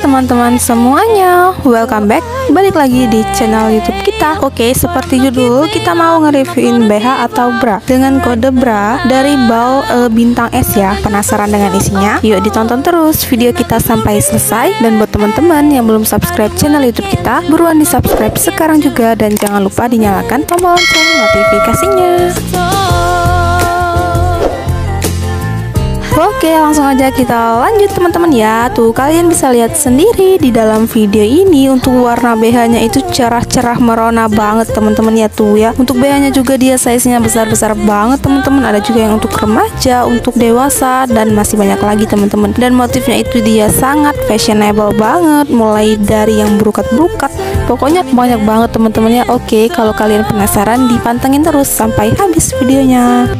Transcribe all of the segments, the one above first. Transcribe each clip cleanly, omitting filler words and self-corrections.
teman-teman semuanya, welcome back, balik lagi di channel YouTube kita. Oke, seperti judul, kita mau nge-reviewin BH atau bra dengan kode bra dari Bal bintang S ya. Penasaran dengan isinya? Yuk ditonton terus video kita sampai selesai. Dan buat teman-teman yang belum subscribe channel YouTube kita, buruan di subscribe sekarang juga, dan jangan lupa dinyalakan tombol lonceng notifikasinya. Oke, langsung aja kita lanjut teman-teman ya. Tuh, kalian bisa lihat sendiri di dalam video ini untuk warna BH-nya itu cerah-cerah merona banget teman-teman ya tuh ya. Untuk BH-nya juga dia size-nya besar-besar banget teman-teman. Ada juga yang untuk remaja, untuk dewasa, dan masih banyak lagi teman-teman. Dan motifnya itu dia sangat fashionable banget, mulai dari yang berukat-berukat. Pokoknya banyak banget teman-teman ya. Oke, kalau kalian penasaran, dipantengin terus sampai habis videonya.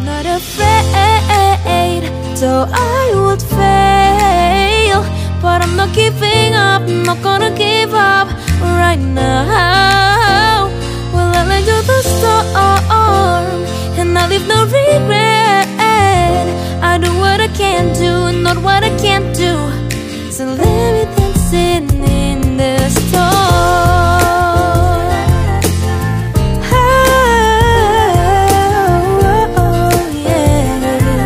So I would fail, but I'm not giving up, I'm not gonna give up right now. Well, I let you the storm, and I leave no regret. I do what I can do, not what I can't do. So let me dancing in the storm.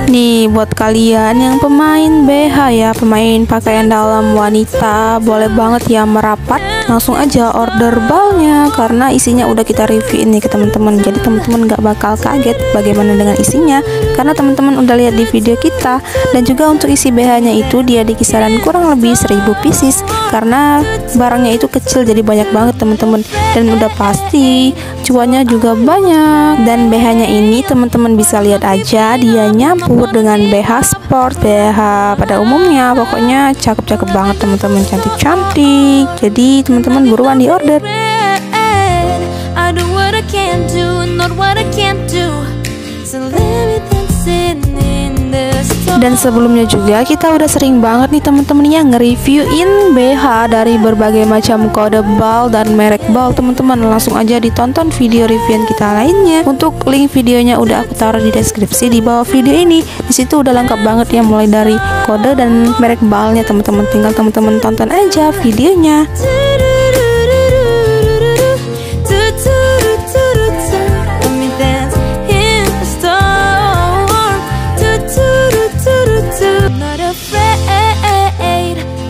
Nih buat kalian yang pemain BH ya, pemain pakaian dalam wanita, boleh banget ya merapat. Langsung aja order balnya karena isinya udah kita reviewin nih ke teman-teman. Jadi teman-teman gak bakal kaget bagaimana dengan isinya karena teman-teman udah lihat di video kita. Dan juga untuk isi BH-nya itu dia di kisaran kurang lebih 1000 pieces karena barangnya itu kecil jadi banyak banget teman-teman. Dan udah pasti cuannya juga banyak. Dan BH-nya ini teman-teman bisa lihat aja dia nyampur dengan BH sport, BH pada umumnya. Pokoknya cakep-cakep banget teman-teman, cantik-cantik. Jadi teman-teman buruan di order. I do what I can do, not what I can't do. So let me dancing in the storm. Dan sebelumnya juga kita udah sering banget nih teman-teman yang nge-reviewin BH dari berbagai macam kode bal dan merek bal teman-teman. Langsung aja ditonton video reviewan kita lainnya. Untuk link videonya udah aku taruh di deskripsi di bawah video ini. Di situ udah lengkap banget ya, mulai dari kode dan merek balnya teman-teman. Tinggal teman-teman tonton aja videonya.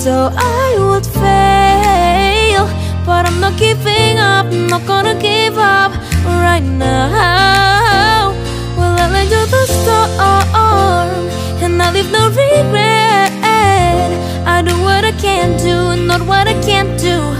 So I would fail, but I'm not giving up, I'm not gonna give up right now. Well, I let you the storm, and I leave no regret. I do what I can do, not what I can't do.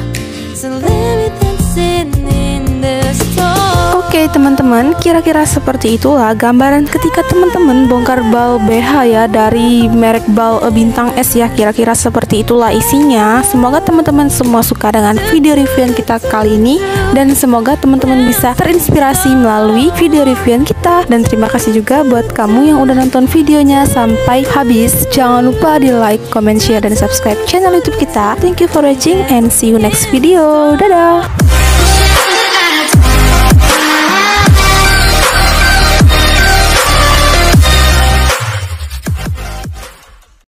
So let me dancing in the storm. Oke teman-teman, kira-kira seperti itulah gambaran ketika teman-teman bongkar bal BH ya dari merek Bal bintang S ya. Kira-kira seperti itulah isinya. Semoga teman-teman semua suka dengan video reviewan kita kali ini, dan semoga teman-teman bisa terinspirasi melalui video reviewan kita. Dan terima kasih juga buat kamu yang udah nonton videonya sampai habis. Jangan lupa di like, comment, share, dan subscribe channel YouTube kita. Thank you for watching and see you next video. Dadah.